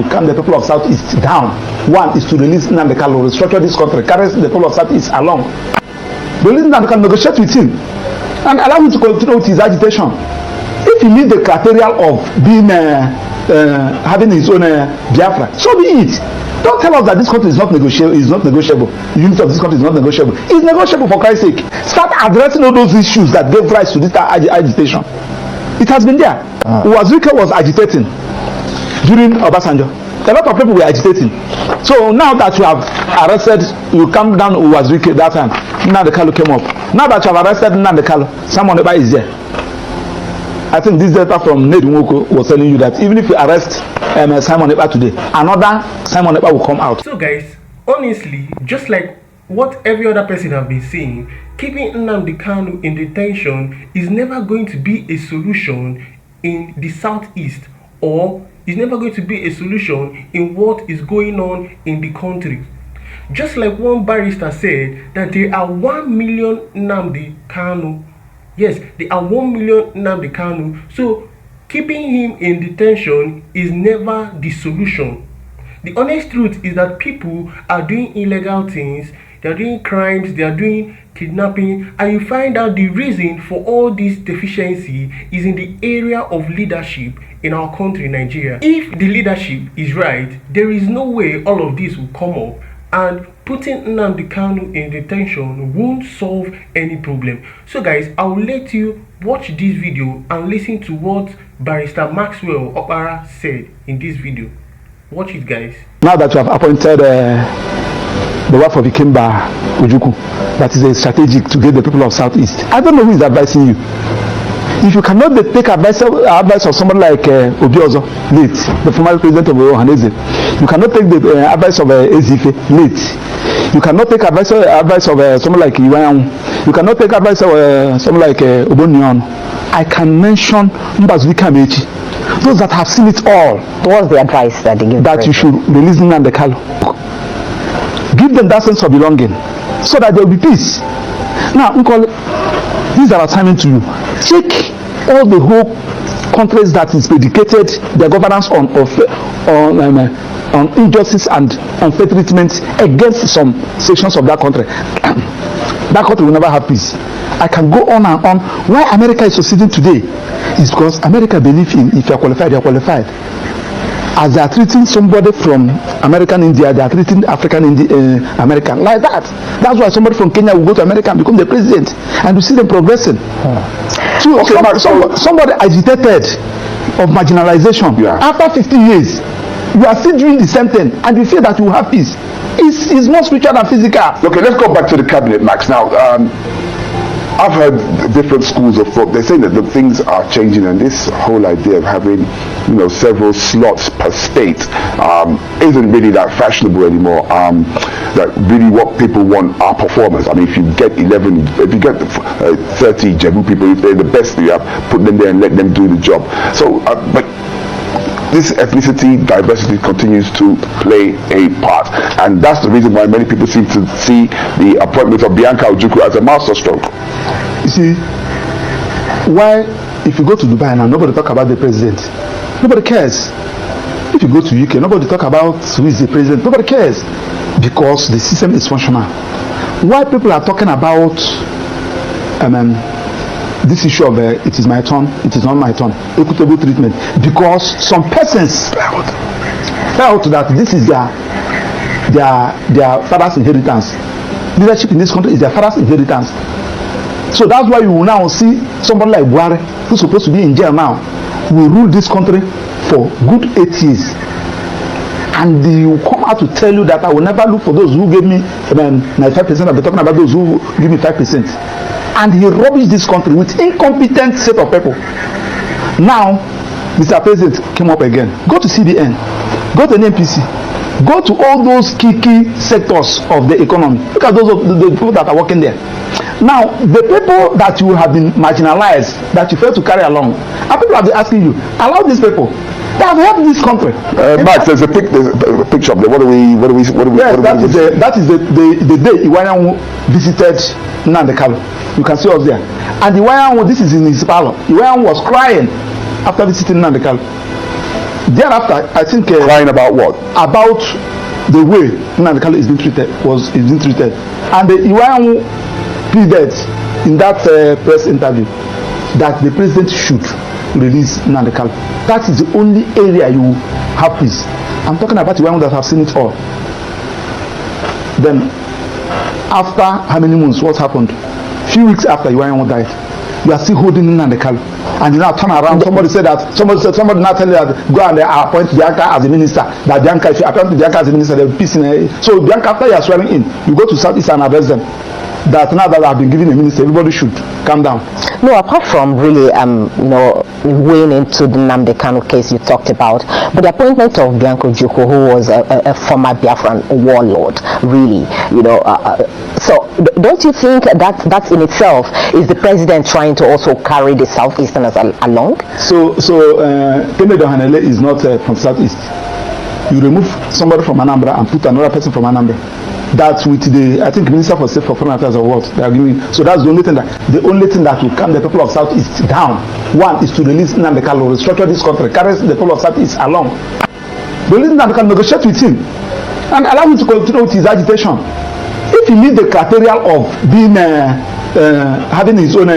calm the people of Southeast down. One is to release Nnamdi Kanu, restructure this country, carry the people of Southeast along. Release Nnamdi Kanu, negotiate with him, and allow him to continue with his agitation. If he meets the criteria of being having his own Biafra, so be it. Don't tell us that this country is not negotiable. The unity of this country is not negotiable. It's negotiable, for Christ's sake. Start addressing all those issues that gave rise to this agitation. It has been there. Wazirike was agitating during Obasanjo. A lot of people were agitating. So now that you have arrested, you come down Wazirike that time. Nnamdi Kanu came up. Now that you have arrested Nnamdi Kanu, Simon Ekpa is there. I think this data from Ned Nwoko was telling you that even if you arrest Simon Ekpa today, another Simon Ekpa will come out. So guys, honestly, just like what every other person have been saying, keeping Nnamdi Kanu in detention is never going to be a solution in the Southeast, or is never going to be a solution in what is going on in the country. Just like one barrister said that there are 1 million Nnamdi Kanu. Yes, there are 1 million Nnamdi Kanu. So keeping him in detention is never the solution. The honest truth is that people are doing illegal things, they are doing crimes, they are doing kidnapping, and you find out the reason for all this deficiency is in the area of leadership in our country, Nigeria. If the leadership is right, there is no way all of this will come up, and putting Nnamdi Kanu in detention won't solve any problem. So guys, I will let you watch this video and listen to what Barrister Maxwell Opara said in this video. Watch it, guys. Now that you have appointed the wife of Ikemba Ojukwu, that is a strategic to get the people of Southeast, I don't know who is advising you. If you cannot take advice of somebody like Obiozo, late, the former president of Ohaneze, you cannot take the advice of Ezife, late. You cannot take advice of someone like Iwayan. You cannot take advice of someone like Obonyon. I can mention Mbazulika Mechi. Those that have seen it all. What's the advice that they give? That you should release Nnamdi Kanu. Give them that sense of belonging, so that there will be peace. Now, these are assignment to you. Take all the whole countries that is predicated their governance on injustice and unfair treatment against some sections of that country. That country will never have peace. I can go on and on. Why America is succeeding today is because America believes in if you are qualified, you are qualified. As they are treating somebody from American India, they are treating African American like that. That's why somebody from Kenya will go to America and become the president, and you see them progressing. So, okay, somebody agitated of marginalization, after 50 years, you are still doing the same thing, and you feel that you will have peace. It's more spiritual than physical. Okay, let's go back to the cabinet, Max. Now, I've heard different schools of thought. They're saying that the things are changing, and this whole idea of having, several slots per state isn't really that fashionable anymore. That really what people want are performers. I mean, if you get 30 Jebu people, if they're the best you have, put them there and let them do the job. So, but this ethnicity diversity continues to play a part, and that's the reason why many people seem to see the appointment of Bianca Ojukwu as a masterstroke. You see, why if you go to Dubai now, nobody talk about the president, nobody cares. If you go to UK, nobody talk about who is the president, nobody cares, because the system is functional. Why people are talking about this issue of it is my turn, it is not my turn, equitable treatment, because some persons felt that this is their father's inheritance. Leadership in this country is their father's inheritance. So that's why you will now see somebody like Buhari, who's supposed to be in jail now, will rule this country for good 8 years, and he will come out to tell you that I will never look for those who gave me 95%. I'll be talking about those who give me 5%. And he rubbished this country with incompetent set of people. Now, Mr. President came up again. Go to CBN, go to NNPC, go to all those key sectors of the economy. Look at those of the people that are working there. Now, the people that you have been marginalized, that you fail to carry along, and people have been asking you, allow these people. They have helped this country. Max, there's a picture up there. What do we? Yes, that is the day Iwayan visited Nnamdi Kanu. You can see us there. And Iwayan, this is in his parlor. Iwayan was crying after visiting Nnamdi Kanu. Thereafter, I think Crying about what? about the way Nnamdi Kanu is being treated, and the Iwan pleaded in that press interview that the president should release Nnamdi Kanu. That is the only area you have peace. I'm talking about Iwan that have seen it all. Then, after how many months? What happened? Few weeks after Iwan died, you are still holding Nnamdi Kanu. And you now turn around. Somebody now tell you that go and appoint Bianca as a minister. That Bianca, if you appoint Bianca as a minister, there will be peace in it. So Bianca, after you are swearing in, you go to Southeast and address them. That now that I have been given a minister, everybody should calm down. No, apart from really, weighing into the Nnamdi Kanu case you talked about, but the appointment of Bianca Ojukwu, who was a former Biafran warlord, really, so don't you think that in itself is the president trying to also carry the Southeasterners along? So Kennedy Ohanele is not from Southeast. You remove somebody from Anambra and put another person from Anambra. That's with I think Minister for State for Foreign Affairs or what they are giving. So that's the only thing that will calm the people of Southeast down. One is to release Nnamdi Kanu, restructure this country, carry the people of Southeast along. Release Nnamdi Kanu, negotiate with him, and allow him to continue with his agitation. If he meets the criteria of being having his own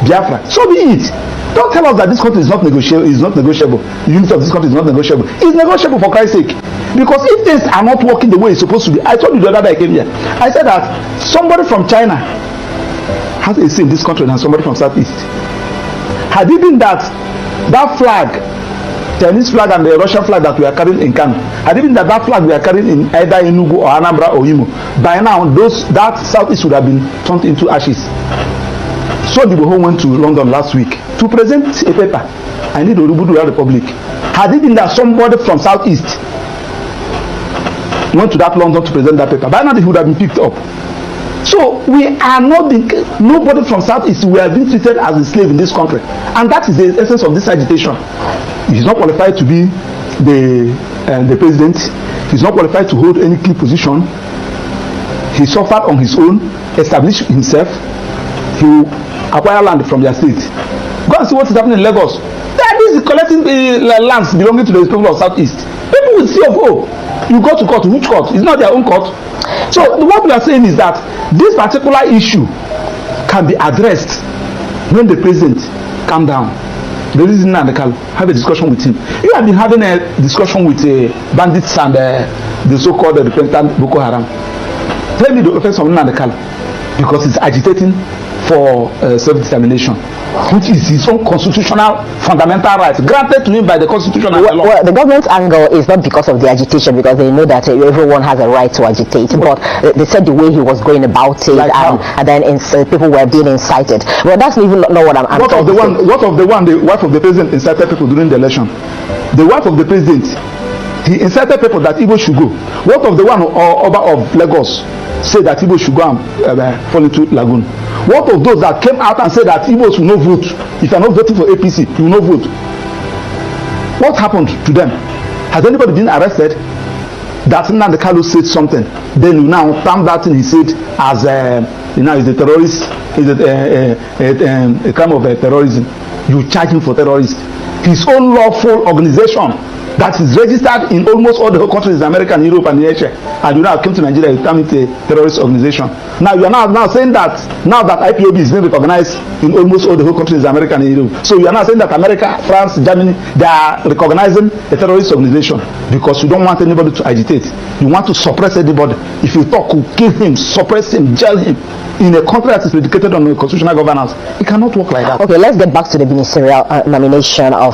Biafra, so be it. Don't tell us that this country is not negotiable. The unity of this country is not negotiable. It's negotiable, for Christ's sake. Because if things are not working the way it's supposed to be, I told you the other day I came here. I said that somebody from China has a say in this country than somebody from Southeast. Had it been that flag, Chinese flag and the Russian flag that we are carrying in Kano, had it been that flag we are carrying in either Enugu or Anambra or Imo, by now that Southeast would have been turned into ashes. So the Boho went to London last week to present a paper. I need Orubudu Republic. Had it been that somebody from Southeast went to that London to present that paper, by now they would have been picked up. So we are not nobody from Southeast, we are being treated as a slave in this country, and that is the essence of this agitation. He's not qualified to be the president. He's not qualified to hold any key position. He suffered on his own, established himself. He will acquire land from their state. Go and see what is happening in Lagos. This is collecting lands belonging to the people of Southeast. People will see of you go to court. Which court? It's not their own court. So what we are saying is that this particular issue can be addressed when the president calm down. The reason Nnamdi Kanu have a discussion with him. You have been having a discussion with bandits and the so-called repentant Boko Haram. Tell me the offense of Nnamdi Kanu, because he's agitating for self-determination, which is his own constitutional fundamental right granted to him by the constitution and the law. Well, the government's angle is not because of the agitation, because they know that everyone has a right to agitate, but they said the way he was going about it, like and then people were being incited. Well, that's even not what I'm what of the one the wife of the president incited people during the election? The wife of the president, he incited people that Igbo should go. What of the one Oba of Lagos said that Igbo should go and fall into lagoon? What of those that came out and said that Igbos will not vote? If you are not voting for APC, you will not vote. What happened to them? Has anybody been arrested? That Nnamdi Kanu said something, then you now term that thing he said as is a terrorist, is a crime of terrorism. You charge him for terrorism. His own lawful organization that is registered in almost all the whole countries in America and Europe and Asia, and you now came to Nigeria, you term it a terrorist organization. Now you are now saying that now that Ipob is being recognized in almost all the whole countries in America and Europe, so you are now saying that America, France, Germany, they are recognizing a terrorist organization because you don't want anybody to agitate. You want to suppress anybody. If you talk, you kill him, suppress him, jail him. In a country that is predicated on constitutional governance, it cannot work like that. Okay, let's get back to the ministerial nomination of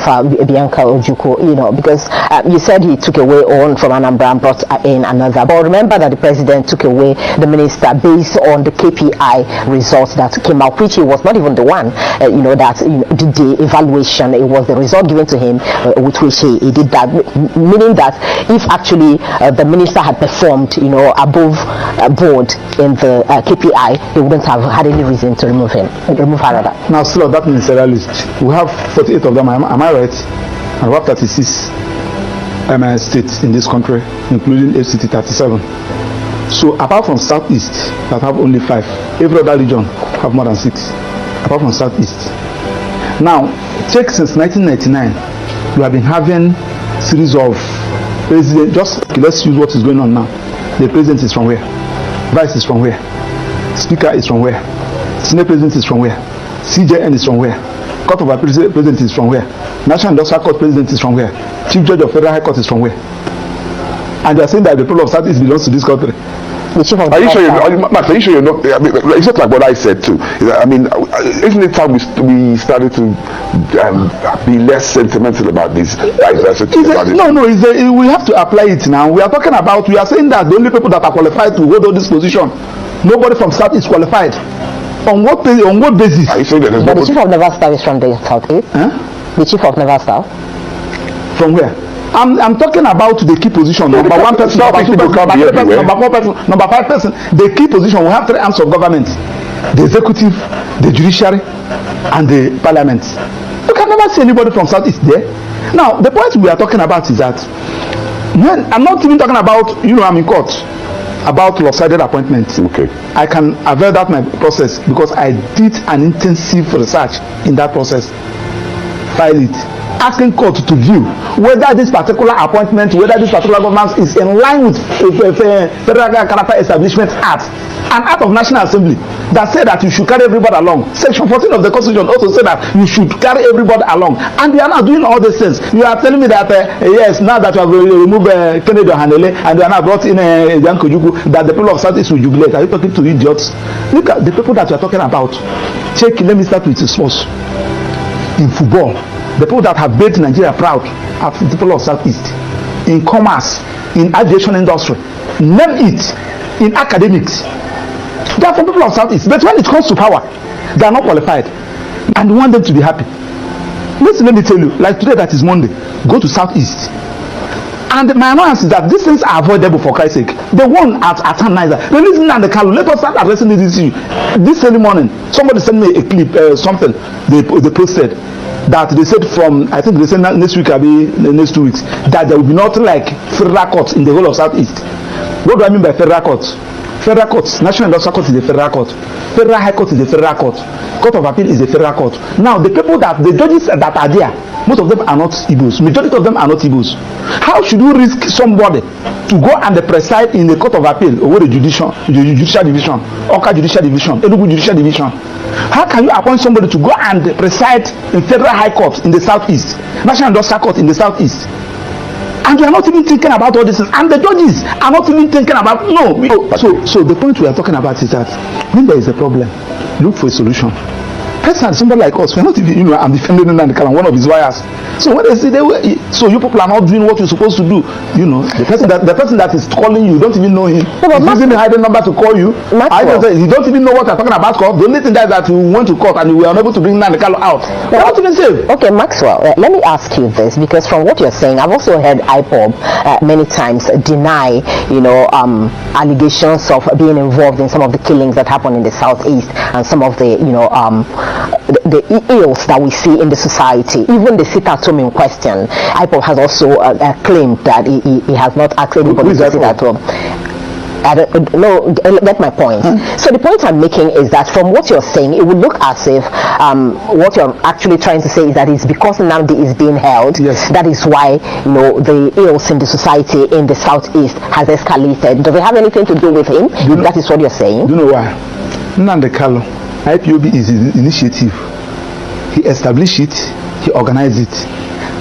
Bianca Ojukwu. Because you said he took away one from Anambra and brought in another. But remember that the president took away the minister based on the KPI results that came out, which he was not even the one, that did the evaluation. It was the result given to him with which he did that. Meaning that if actually the minister had performed, above board in the KPI, they wouldn't have had any reason to remove her. Now, still on that ministerial list, we have 48 of them. Am I right? And we have 36 states in this country, including FCT 37. So, apart from Southeast, that have only 5, every other region have more than 6. Apart from Southeast. Now, check since 1999, we have been having series of president. Just okay, let's use what is going on now. The president is from where? Vice is from where? Speaker is from where? Senate president is from where? CJN is from where? Court of Appeal president is from where? National Industrial Court president is from where? Chief Judge of Federal High Court is from where? And they are saying that the people of Southeast belongs to this country. Are you sure Max, are you sure you're not? I mean, it's just like what I said too. I mean, isn't it time we started to be less sentimental about this diversity? We have to apply it now. We are talking about, we are saying that the only people that are qualified to hold on this position, nobody from South is qualified. On what basis? Are you saying that the chief of Naval Staff is from the Southeast? Huh? The chief of Naval Staff? From where? I'm talking about the key position. Number one person, number two person, number three person, number four person, number five person. The key position, we have three arms of government: the executive, the judiciary, and the parliament. You can never see anybody from Southeast there. Now, the point we are talking about is that when I'm not even talking about, I'm in court about lopsided appointments. Okay. I can avail that my process because I did an intensive research in that process. File it. Asking court to view whether this particular appointment, whether this particular government is in line with Federal Character Establishment Act, an act of National Assembly that said that you should carry everybody along. Section 14 of the Constitution also said that you should carry everybody along. And they are not doing all these things. You are telling me that, yes, now that you have removed Kennedy Hanele and you are now brought in Yanko Juku, that the people of Southeast will jubilate. Are you talking to idiots? Look at the people that you are talking about. Let me start with the source. In football, the people that have made Nigeria proud are the people of Southeast. In commerce, in aviation industry, name it, in academics, they are from people of Southeast. But when it comes to power, they are not qualified, and we want them to be happy. Listen, let me tell you, like today that is Monday, go to Southeast. And my annoyance is that these things are avoidable for Christ's sake. The one at Niger, release Nnamdi Kanu. Let us start addressing this issue. This early morning, somebody sent me a clip, something they posted. That they said from, I think they said next week, the next 2 weeks, that there will be nothing like federal courts in the whole of Southeast. What do I mean by federal courts? Federal courts, National Industrial Court is a federal court. Federal High Court is a federal court. Court of Appeal is a federal court. Now, the people the judges that are there, most of them are not Igbos. Majority of them are not Igbos. How should you risk somebody to go and preside in the Court of Appeal over the judicial division, Oka judicial division, Enugu judicial division? How can you appoint somebody to go and preside in Federal High Court in the Southeast, National Industrial Court in the Southeast? And you are not even thinking about all this, and the judges are not even thinking about So the point we are talking about is that when there is a problem, look for a solution. Personally, somebody like us, we're not even, I'm defending Nnamdi Kanu, one of his lawyers. So when they say so you people are not doing what you're supposed to do, the person that is calling you, don't even know him. He's using the hidden number to call you. You don't even know what you're talking about. The only thing that we went to court and we were unable to bring Nnamdi Kanu out. We're not even safe. Okay, Maxwell, let me ask you this, because from what you're saying, I've also heard Ipob many times deny, allegations of being involved in some of the killings that happen in the Southeast and some of the, the ills that we see in the society. Even the sit-at-home in question, Ipob has also claimed that he has not asked anybody to sit at home. I don't know, get my point. So the point I'm making is that from what you're saying, it would look as if what you're actually trying to say is that it's because Nnamdi is being held, that is why the ills in the society in the Southeast has escalated. Does it have anything to do with him? That is what you're saying. Do you know why? Nnamdi Kanu, IPOB is his initiative. He established it, he organized it.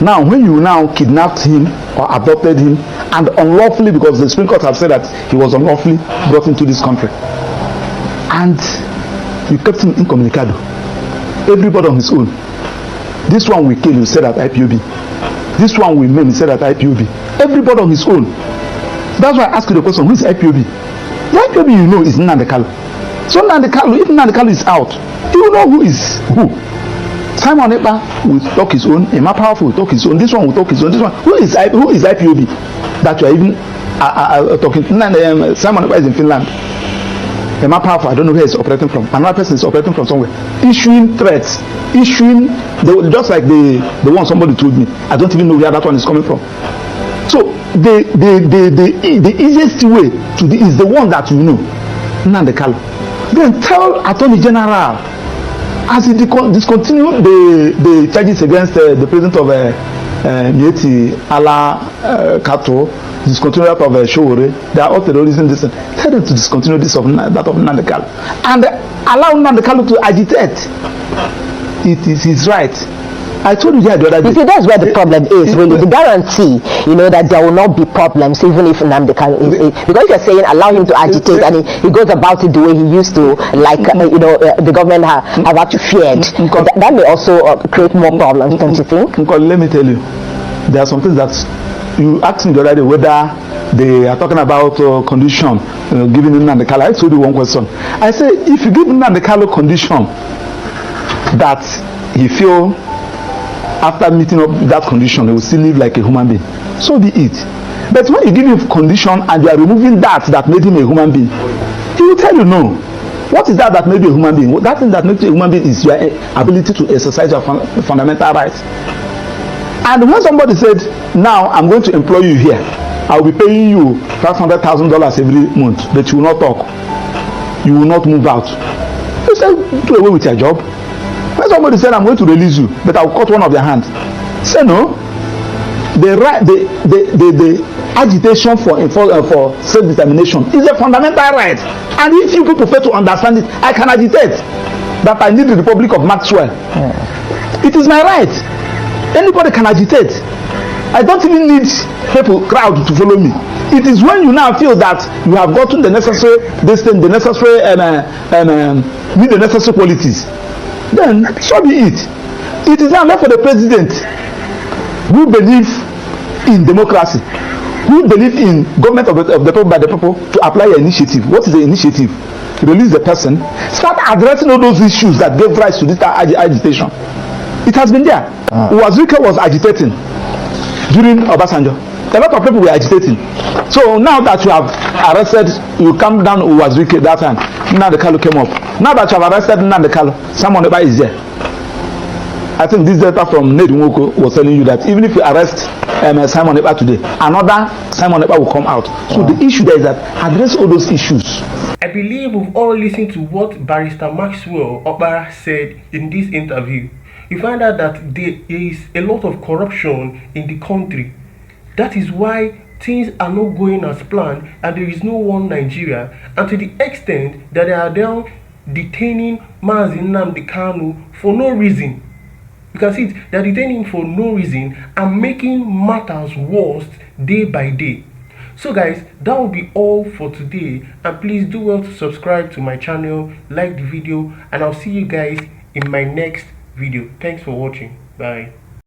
Now, when you now kidnapped him or adopted him, and unlawfully, because the Supreme Court have said that he was unlawfully brought into this country, and you kept him incommunicado, everybody on his own. This one we kill, you said at IPOB. This one we maim, you said at IPOB. Everybody on his own. That's why I ask you the question, who is IPOB? The IPOB is Nnamdi Kanu. So Nnamdi Kanu, if Nnamdi Kanu is out, you know who is who. Simon Ekpa will talk his own. Emma Powerful will talk his own. This one will talk his own. This one. Who is IPOB that you are even talking? Simon Ekpa is in Finland. Emma Powerful, I don't know where he's operating from. Another person is operating from somewhere. Issuing threats. Just like the one somebody told me. I don't even know where that one is coming from. So the easiest way to do is the one that you know. Nnamdi Kanu. Then tell Attorney General, as he discontinued the charges against the president of Mieti, Ala, Kato, discontinue that of Showore. They are all terrorism. This, tell them to discontinue this of that of Nnamdi Kanu, and allow Nnamdi Kanu to agitate. It is his right. I told you the other day. You see, that's where the problem is, really. The guarantee, that there will not be problems, even if Nnamdi Kanu is. Because you're saying allow him to agitate, and he goes about it the way he used to, like, the government have actually feared. That may also create more problems, don't you think? Let me tell you, there are some things that you asked me the other day whether they are talking about condition giving Nnamdi Kanu. I told you one question. I say, if you give Nnamdi Kanu condition that he feel after meeting up that condition he will still live like a human being, so be it. But when you give him condition and you are removing that made him a human being, he will tell you no. What is that made you a human being? That thing that makes you a human being is your ability to exercise your fundamental rights. And when somebody said, now I'm going to employ you here, I will be paying you $500,000 every month, but you will not talk, you will not move out, you say do away with your job. When somebody said, I'm going to release you, but I will cut one of your hands, say no. The agitation for self-determination is a fundamental right, and if you people fail to understand it, I can agitate that I need the Republic of Maxwell. It is my right. Anybody can agitate. I don't even need people, crowd to follow me. It is when you now feel that you have gotten the necessary distance, the necessary need the necessary qualities, then so be it. It is now left for the president who believe in democracy, who believe in government of the people by the people, to apply an initiative. What is the initiative? Release the person, start addressing all those issues that gave rise to this agitation. It has been there. Uwazirike was agitating during Obasanjo. A lot of people were agitating. So now that you have arrested, you come down Uwazirike that time, Nnamdi Kanu came up. Now that you have arrested Nnamdi Kanu, someone is there. I think this data from Ned Nwoko was telling you that even if you arrest Simon Ekpa today, another Simon Ekpa will come out. So the issue there is that address all those issues. I believe we've all listened to what Barrister Maxwell Okpara said in this interview. You find out that there is a lot of corruption in the country. That is why things are not going as planned, and there is no one Nigeria. And to the extent that they are down detaining Mazi Nnamdi Kanu for no reason. You can see it, they are detaining for no reason and making matters worse day by day. So guys, that will be all for today, and please do well to subscribe to my channel, like the video, and I'll see you guys in my next video. Thanks for watching. Bye.